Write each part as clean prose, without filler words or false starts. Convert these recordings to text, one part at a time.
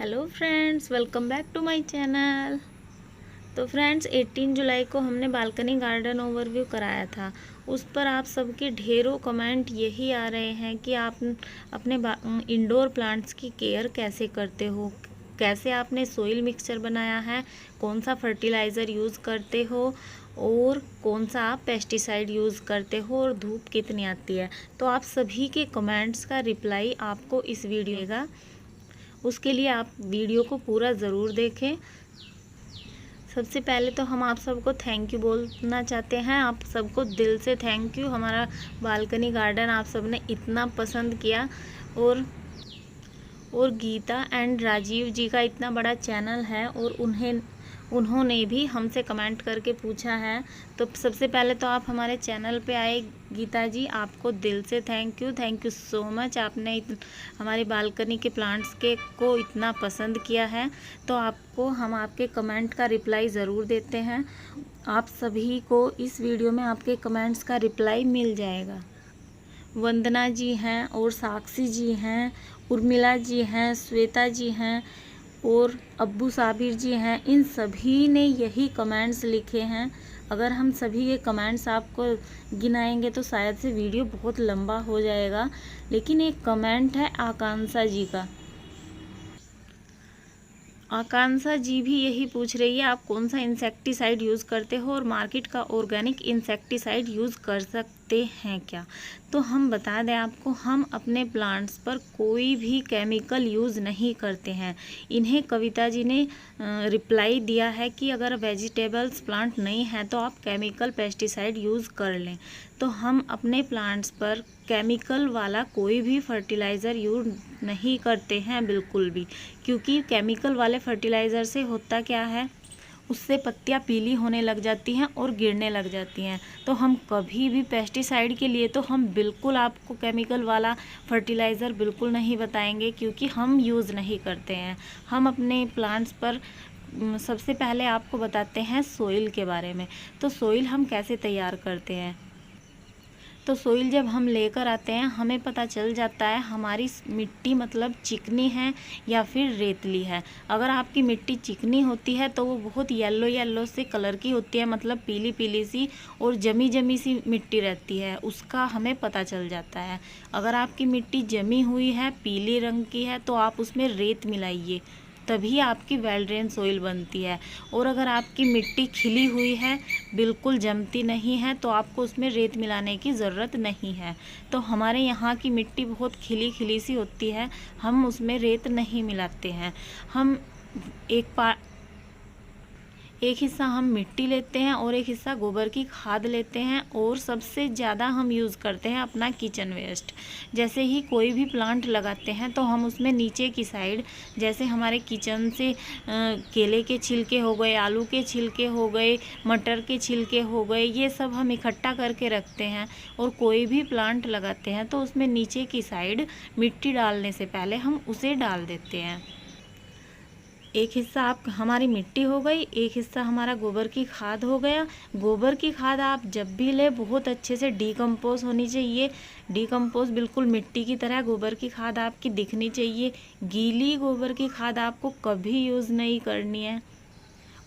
Hello friends, welcome back to my channel. तो friends 18 जुलाई को हमने बालकनी गार्डन ओवरव्यू कराया था। उस पर आप सबके ढेरों कमेंट यही आ रहे हैं कि आप अपने इंडोर प्लांट्स की केयर कैसे करते हो, कैसे आपने सोइल मिक्सचर बनाया है, कौन सा फर्टिलाइज़र यूज़ करते हो और कौन सा आप पेस्टिसाइड यूज़ करते हो और धूप कितनी आती है। तो आप सभी के कमेंट्स का रिप्लाई आपको इस वीडियो का, उसके लिए आप वीडियो को पूरा ज़रूर देखें। सबसे पहले तो हम आप सबको थैंक यू बोलना चाहते हैं, आप सबको दिल से थैंक यू। हमारा बालकनी गार्डन आप सब ने इतना पसंद किया और गीता एंड राजीव जी का इतना बड़ा चैनल है और उन्होंने भी हमसे कमेंट करके पूछा है। तो सबसे पहले तो आप हमारे चैनल पे आए गीता जी, आपको दिल से थैंक यू सो मच। आपने हमारी बालकनी के प्लांट्स को इतना पसंद किया है। तो आपको हम आपके कमेंट का रिप्लाई ज़रूर देते हैं। आप सभी को इस वीडियो में आपके कमेंट्स का रिप्लाई मिल जाएगा। वंदना जी हैं और साक्षी जी हैं, उर्मिला जी हैं, श्वेता जी हैं और अब्बू साबिर जी हैं। इन सभी ने यही कमेंट्स लिखे हैं। अगर हम सभी के कमेंट्स आपको गिनाएंगे तो शायद से वीडियो बहुत लंबा हो जाएगा। लेकिन एक कमेंट है आकांक्षा जी का। आकांक्षा जी भी यही पूछ रही है आप कौन सा इंसेक्टिसाइड यूज़ करते हो और मार्केट का ऑर्गेनिक इंसेक्टिसाइड यूज़ कर सकते हैं क्या। तो हम बता दें आपको, हम अपने प्लांट्स पर कोई भी केमिकल यूज़ नहीं करते हैं। इन्हें कविता जी ने रिप्लाई दिया है कि अगर वेजिटेबल्स प्लांट नहीं है तो आप केमिकल पेस्टिसाइड यूज़ कर लें। तो हम अपने प्लांट्स पर केमिकल वाला कोई भी फर्टिलाइज़र यूज़ नहीं करते हैं बिल्कुल भी, क्योंकि केमिकल वाले फर्टिलाइज़र से होता क्या है, उससे पत्तियां पीली होने लग जाती हैं और गिरने लग जाती हैं। तो हम कभी भी पेस्टिसाइड के लिए तो हम बिल्कुल आपको केमिकल वाला फर्टिलाइज़र बिल्कुल नहीं बताएंगे, क्योंकि हम यूज़ नहीं करते हैं। हम अपने प्लांट्स पर सबसे पहले आपको बताते हैं सोइल के बारे में। तो सोइल हम कैसे तैयार करते हैं। तो सोइल जब हम लेकर आते हैं हमें पता चल जाता है हमारी मिट्टी मतलब चिकनी है या फिर रेतली है। अगर आपकी मिट्टी चिकनी होती है तो वो बहुत येलो से कलर की होती है, मतलब पीली पीली सी और जमी जमी सी मिट्टी रहती है, उसका हमें पता चल जाता है। अगर आपकी मिट्टी जमी हुई है, पीले रंग की है, तो आप उसमें रेत मिलाइए, तभी आपकी वेल ड्रेन सोइल बनती है। और अगर आपकी मिट्टी खिली हुई है, बिल्कुल जमती नहीं है, तो आपको उसमें रेत मिलाने की ज़रूरत नहीं है। तो हमारे यहाँ की मिट्टी बहुत खिली खिली सी होती है, हम उसमें रेत नहीं मिलाते हैं। हम एक हिस्सा हम मिट्टी लेते हैं और एक हिस्सा गोबर की खाद लेते हैं और सबसे ज़्यादा हम यूज़ करते हैं अपना किचन वेस्ट। जैसे ही कोई भी प्लांट लगाते हैं तो हम उसमें नीचे की साइड, जैसे हमारे किचन से केले के छिलके हो गए, आलू के छिलके हो गए, मटर के छिलके हो गए, ये सब हम इकट्ठा करके रखते हैं। और कोई भी प्लांट लगाते हैं तो उसमें नीचे की साइड मिट्टी डालने से पहले हम उसे डाल देते हैं। एक हिस्सा आप हमारी मिट्टी हो गई, एक हिस्सा हमारा गोबर की खाद हो गया। गोबर की खाद आप जब भी ले बहुत अच्छे से डीकम्पोज होनी चाहिए। डीकम्पोज बिल्कुल मिट्टी की तरह गोबर की खाद आपकी दिखनी चाहिए। गीली गोबर की खाद आपको कभी यूज़ नहीं करनी है।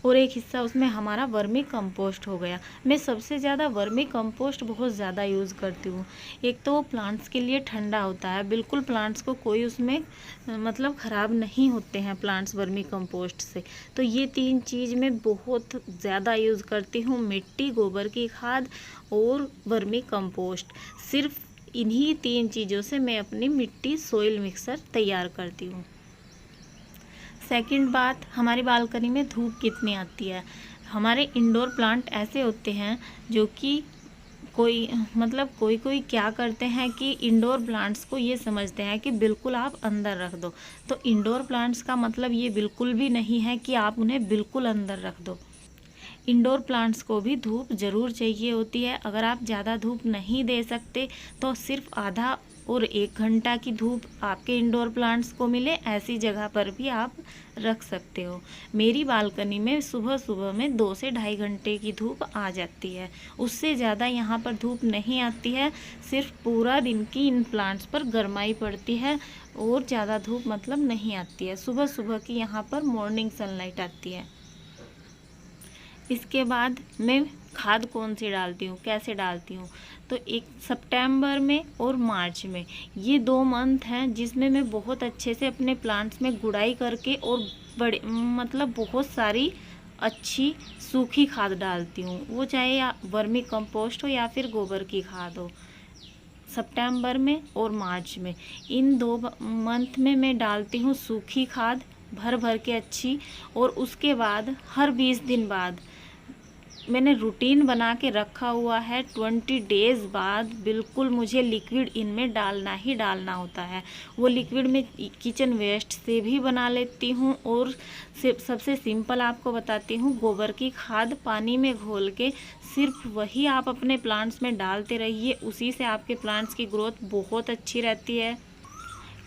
और एक हिस्सा उसमें हमारा वर्मी कंपोस्ट हो गया। मैं सबसे ज़्यादा वर्मी कंपोस्ट बहुत ज़्यादा यूज़ करती हूँ। एक तो वो प्लांट्स के लिए ठंडा होता है, बिल्कुल प्लांट्स को कोई उसमें मतलब ख़राब नहीं होते हैं प्लांट्स वर्मी कंपोस्ट से। तो ये 3 चीज़ मैं बहुत ज़्यादा यूज़ करती हूँ, मिट्टी, गोबर की खाद और वर्मी कंपोस्ट। सिर्फ इन्हीं 3 चीज़ों से मैं अपनी मिट्टी सोइल मिक्सर तैयार करती हूँ। सेकंड बात, हमारी बालकनी में धूप कितनी आती है। हमारे इंडोर प्लांट ऐसे होते हैं जो कि कोई क्या करते हैं कि इंडोर प्लांट्स को ये समझते हैं कि बिल्कुल आप अंदर रख दो। तो इंडोर प्लांट्स का मतलब ये बिल्कुल भी नहीं है कि आप उन्हें बिल्कुल अंदर रख दो। इंडोर प्लांट्स को भी धूप ज़रूर चाहिए होती है। अगर आप ज़्यादा धूप नहीं दे सकते तो सिर्फ आधा और 1 घंटा की धूप आपके इंडोर प्लांट्स को मिले, ऐसी जगह पर भी आप रख सकते हो। मेरी बालकनी में सुबह सुबह में 2 से ढाई घंटे की धूप आ जाती है, उससे ज़्यादा यहाँ पर धूप नहीं आती है। सिर्फ पूरा दिन की इन प्लांट्स पर गर्माई पड़ती है और ज़्यादा धूप मतलब नहीं आती है। सुबह सुबह की यहाँ पर मॉर्निंग सनलाइट आती है। इसके बाद मैं खाद कौन सी डालती हूँ, कैसे डालती हूँ, तो एक सितंबर में और मार्च में, ये 2 मंथ हैं जिसमें मैं बहुत अच्छे से अपने प्लांट्स में गुड़ाई करके और बड़े मतलब बहुत सारी अच्छी सूखी खाद डालती हूँ, वो चाहे या वर्मी कंपोस्ट हो या फिर गोबर की खाद हो। सितंबर में और मार्च में, इन 2 मंथ में मैं डालती हूँ सूखी खाद भर भर के अच्छी। और उसके बाद हर 20 दिन बाद मैंने रूटीन बना के रखा हुआ है, 20 डेज़ बाद बिल्कुल मुझे लिक्विड इनमें डालना ही डालना होता है। वो लिक्विड मैं किचन वेस्ट से भी बना लेती हूँ और सबसे सिंपल आपको बताती हूँ, गोबर की खाद पानी में घोल के सिर्फ वही आप अपने प्लांट्स में डालते रहिए, उसी से आपके प्लांट्स की ग्रोथ बहुत अच्छी रहती है।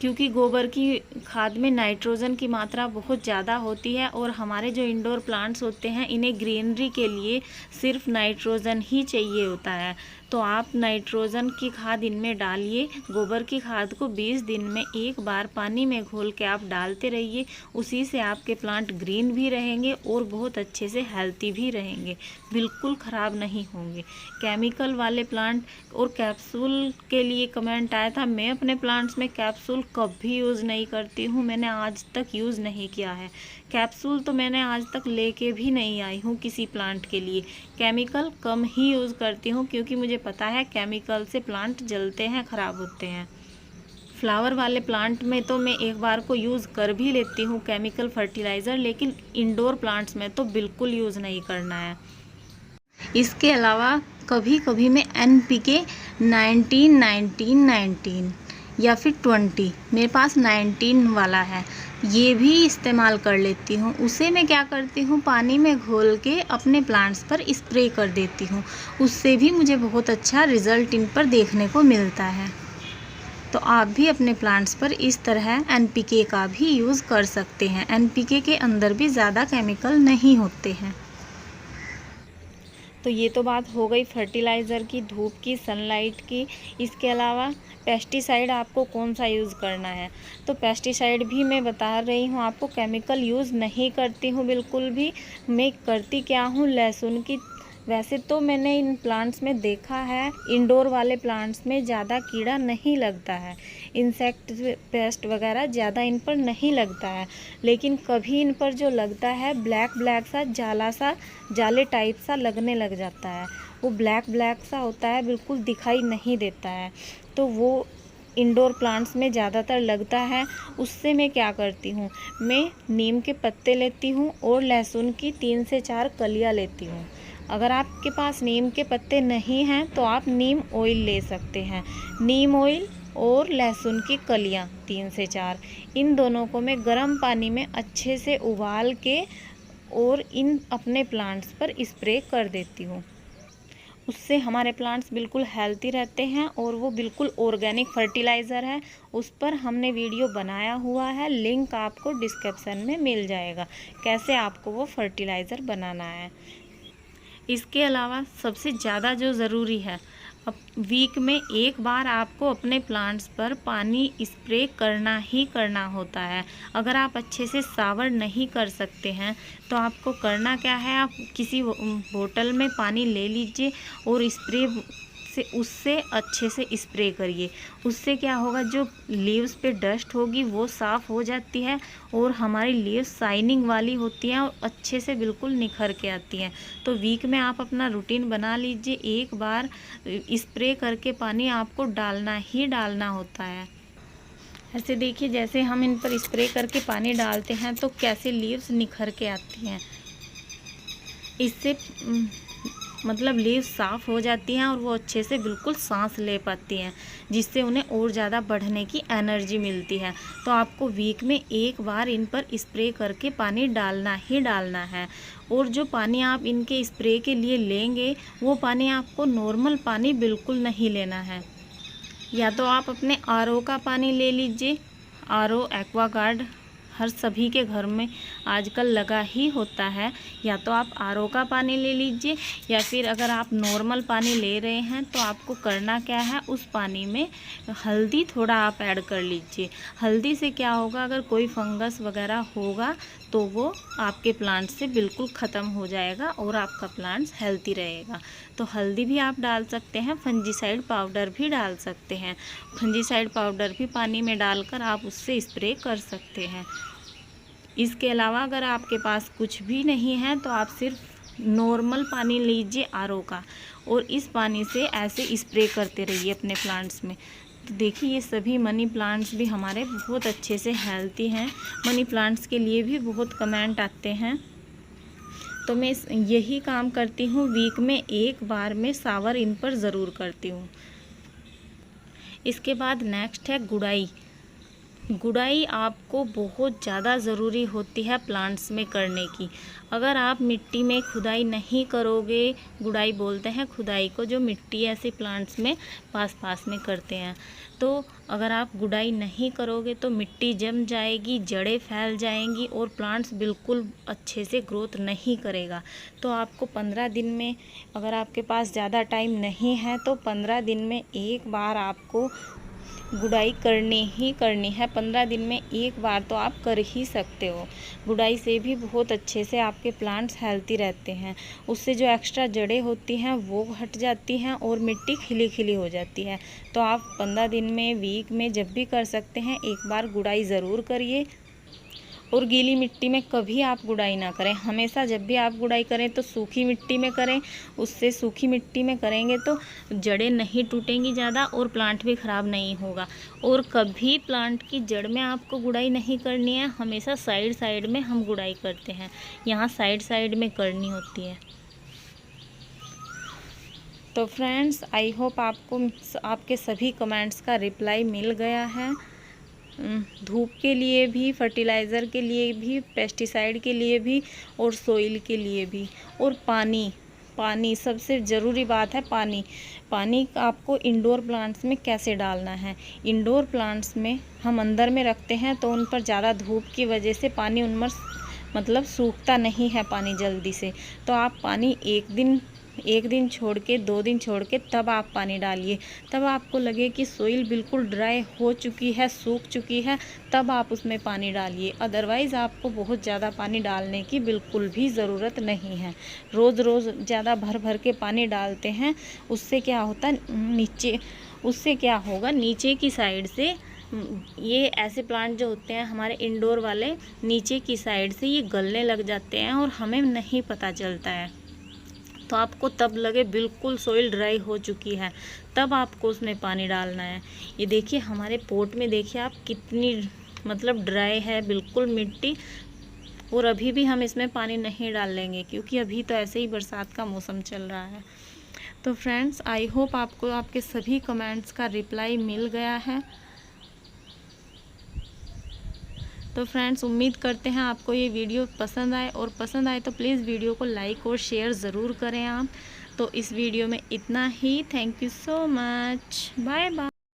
क्योंकि गोबर की खाद में नाइट्रोजन की मात्रा बहुत ज़्यादा होती है और हमारे जो इंडोर प्लांट्स होते हैं इन्हें ग्रीनरी के लिए सिर्फ नाइट्रोजन ही चाहिए होता है। तो आप नाइट्रोजन की खाद इनमें डालिए। गोबर की खाद को 20 दिन में एक बार पानी में घोल के आप डालते रहिए, उसी से आपके प्लांट ग्रीन भी रहेंगे और बहुत अच्छे से हेल्थी भी रहेंगे, बिल्कुल ख़राब नहीं होंगे। केमिकल वाले प्लांट और कैप्सूल के लिए कमेंट आया था, मैं अपने प्लांट्स में कैप्सूल कभी यूज़ नहीं करती हूँ, मैंने आज तक यूज़ नहीं किया है। कैप्सूल तो मैंने आज तक लेके भी नहीं आई हूँ किसी प्लांट के लिए। केमिकल कम ही यूज़ करती हूँ क्योंकि मुझे पता है केमिकल से प्लांट जलते हैं, ख़राब होते हैं। फ्लावर वाले प्लांट में तो मैं एक बार को यूज़ कर भी लेती हूँ केमिकल फर्टिलाइज़र, लेकिन इंडोर प्लांट्स में तो बिल्कुल यूज़ नहीं करना है। इसके अलावा कभी कभी मैं NPK 19 या फिर 20, मेरे पास 19 वाला है, ये भी इस्तेमाल कर लेती हूँ। उसे मैं क्या करती हूँ, पानी में घोल के अपने प्लांट्स पर स्प्रे कर देती हूँ, उससे भी मुझे बहुत अच्छा रिज़ल्ट इन पर देखने को मिलता है। तो आप भी अपने प्लांट्स पर इस तरह NPK का भी यूज़ कर सकते हैं। NPK के अंदर भी ज़्यादा केमिकल नहीं होते हैं। तो ये तो बात हो गई फर्टिलाइज़र की, धूप की, सनलाइट की। इसके अलावा पेस्टिसाइड आपको कौन सा यूज़ करना है, तो पेस्टिसाइड भी मैं बता रही हूँ आपको, केमिकल यूज़ नहीं करती हूँ बिल्कुल भी। मैं करती क्या हूँ, लहसुन की, वैसे तो मैंने इन प्लांट्स में देखा है इंडोर वाले प्लांट्स में ज़्यादा कीड़ा नहीं लगता है, इंसेक्ट पेस्ट वगैरह ज़्यादा इन पर नहीं लगता है, लेकिन कभी इन पर जो लगता है ब्लैक ब्लैक सा जाले टाइप सा लगने लग जाता है। वो ब्लैक सा होता है, बिल्कुल दिखाई नहीं देता है, तो वो इंडोर प्लांट्स में ज़्यादातर लगता है। उससे मैं क्या करती हूँ, मैं नीम के पत्ते लेती हूँ और लहसुन की 3 से 4 कलियाँ लेती हूँ। अगर आपके पास नीम के पत्ते नहीं हैं तो आप नीम ऑयल ले सकते हैं। नीम ऑयल और लहसुन की कलियाँ 3 से 4, इन दोनों को मैं गर्म पानी में अच्छे से उबाल के और इन अपने प्लांट्स पर स्प्रे कर देती हूँ। उससे हमारे प्लांट्स बिल्कुल हेल्थी रहते हैं और वो बिल्कुल ऑर्गेनिक फर्टिलाइज़र है। उस पर हमने वीडियो बनाया हुआ है, लिंक आपको डिस्क्रिप्शन में मिल जाएगा, कैसे आपको वो फर्टिलाइज़र बनाना है। इसके अलावा सबसे ज़्यादा जो ज़रूरी है, अब वीक में एक बार आपको अपने प्लांट्स पर पानी स्प्रे करना ही करना होता है। अगर आप अच्छे से सावर नहीं कर सकते हैं तो आपको करना क्या है, आप किसी बोतल में पानी ले लीजिए और स्प्रे से उससे अच्छे से स्प्रे करिए। उससे क्या होगा, जो लीव्स पे डस्ट होगी वो साफ़ हो जाती है और हमारी लीव्स शाइनिंग वाली होती हैं और अच्छे से बिल्कुल निखर के आती हैं। तो वीक में आप अपना रूटीन बना लीजिए, एक बार स्प्रे करके पानी आपको डालना ही डालना होता है। ऐसे देखिए, जैसे हम इन पर स्प्रे करके पानी डालते हैं तो कैसे लीव्स निखर के आती हैं। इससे मतलब लीव्स साफ़ हो जाती हैं और वो अच्छे से बिल्कुल सांस ले पाती हैं, जिससे उन्हें और ज़्यादा बढ़ने की एनर्जी मिलती है। तो आपको वीक में एक बार इन पर स्प्रे करके पानी डालना ही डालना है। और जो पानी आप इनके स्प्रे के लिए लेंगे वो पानी आपको नॉर्मल पानी बिल्कुल नहीं लेना है। या तो आप अपने आरओ का पानी ले लीजिए, आरओ एक्वागार्ड हर सभी के घर में आजकल लगा ही होता है। या तो आप आरओ का पानी ले लीजिए, या फिर अगर आप नॉर्मल पानी ले रहे हैं तो आपको करना क्या है, उस पानी में हल्दी थोड़ा आप ऐड कर लीजिए। हल्दी से क्या होगा, अगर कोई फंगस वगैरह होगा तो वो आपके प्लांट से बिल्कुल ख़त्म हो जाएगा और आपका प्लांट्स हेल्दी रहेगा। तो हल्दी भी आप डाल सकते हैं, फंजीसाइड पाउडर भी डाल सकते हैं। फंजीसाइड पाउडर भी पानी में डालकर आप उससे स्प्रे कर सकते हैं। इसके अलावा अगर आपके पास कुछ भी नहीं है तो आप सिर्फ नॉर्मल पानी लीजिए आरओ का, और इस पानी से ऐसे स्प्रे करते रहिए अपने प्लांट्स में। तो देखिए ये सभी मनी प्लांट्स भी हमारे बहुत अच्छे से हेल्दी हैं। मनी प्लांट्स के लिए भी बहुत कमेंट आते हैं, तो मैं यही काम करती हूँ। वीक में एक बार मैं शावर इन पर ज़रूर करती हूँ। इसके बाद नेक्स्ट है गुड़ाई। गुड़ाई आपको बहुत ज़्यादा ज़रूरी होती है प्लांट्स में करने की। अगर आप मिट्टी में खुदाई नहीं करोगे, गुड़ाई बोलते हैं खुदाई को, जो मिट्टी ऐसे प्लांट्स में पास में करते हैं, तो अगर आप गुड़ाई नहीं करोगे तो मिट्टी जम जाएगी, जड़ें फैल जाएंगी और प्लांट्स बिल्कुल अच्छे से ग्रोथ नहीं करेगा। तो आपको 15 दिन में, अगर आपके पास ज़्यादा टाइम नहीं है तो 15 दिन में एक बार आपको गुड़ाई करनी ही करनी है। 15 दिन में एक बार तो आप कर ही सकते हो। गुड़ाई से भी बहुत अच्छे से आपके प्लांट्स हेल्दी रहते हैं। उससे जो एक्स्ट्रा जड़ें होती हैं वो हट जाती हैं और मिट्टी खिली खिली हो जाती है। तो आप 15 दिन में, वीक में जब भी कर सकते हैं, एक बार गुड़ाई ज़रूर करिए। और गीली मिट्टी में कभी आप गुड़ाई ना करें। हमेशा जब भी आप गुड़ाई करें तो सूखी मिट्टी में करें। उससे सूखी मिट्टी में करेंगे तो जड़ें नहीं टूटेंगी ज़्यादा और प्लांट भी ख़राब नहीं होगा। और कभी प्लांट की जड़ में आपको गुड़ाई नहीं करनी है, हमेशा साइड में हम गुड़ाई करते हैं। यहाँ साइड में करनी होती है। तो फ्रेंड्स, आई होप आपको आपके सभी कमेंट्स का रिप्लाई मिल गया है। धूप के लिए भी, फर्टिलाइज़र के लिए भी, पेस्टिसाइड के लिए भी और सोइल के लिए भी। और पानी सबसे ज़रूरी बात है। पानी आपको इंडोर प्लांट्स में कैसे डालना है। इंडोर प्लांट्स में हम अंदर में रखते हैं तो उन पर ज़्यादा धूप की वजह से पानी उन पर मतलब सूखता नहीं है पानी जल्दी से। तो आप पानी एक दिन छोड़ के, 2 दिन छोड़ के तब आप पानी डालिए। तब आपको लगे कि सोइल बिल्कुल ड्राई हो चुकी है, सूख चुकी है, तब आप उसमें पानी डालिए। अदरवाइज़ आपको बहुत ज़्यादा पानी डालने की बिल्कुल भी ज़रूरत नहीं है। रोज़ ज़्यादा भर के पानी डालते हैं, उससे क्या होता है, उससे क्या होगा, नीचे की साइड से ये ऐसे प्लांट जो होते हैं हमारे इंडोर वाले, नीचे की साइड से ये गलने लग जाते हैं और हमें नहीं पता चलता है। तो आपको तब लगे बिल्कुल सोइल ड्राई हो चुकी है, तब आपको उसमें पानी डालना है। ये देखिए हमारे पोट में, देखिए आप कितनी मतलब ड्राई है बिल्कुल मिट्टी। और अभी भी हम इसमें पानी नहीं डाल लेंगे क्योंकि अभी तो ऐसे ही बरसात का मौसम चल रहा है। तो फ्रेंड्स, आई होप आपको आपके सभी कमेंट्स का रिप्लाई मिल गया है। तो फ्रेंड्स, उम्मीद करते हैं आपको ये वीडियो पसंद आए, और पसंद आए तो प्लीज़ वीडियो को लाइक और शेयर ज़रूर करें आप। तो इस वीडियो में इतना ही। Thank you so much. Bye bye.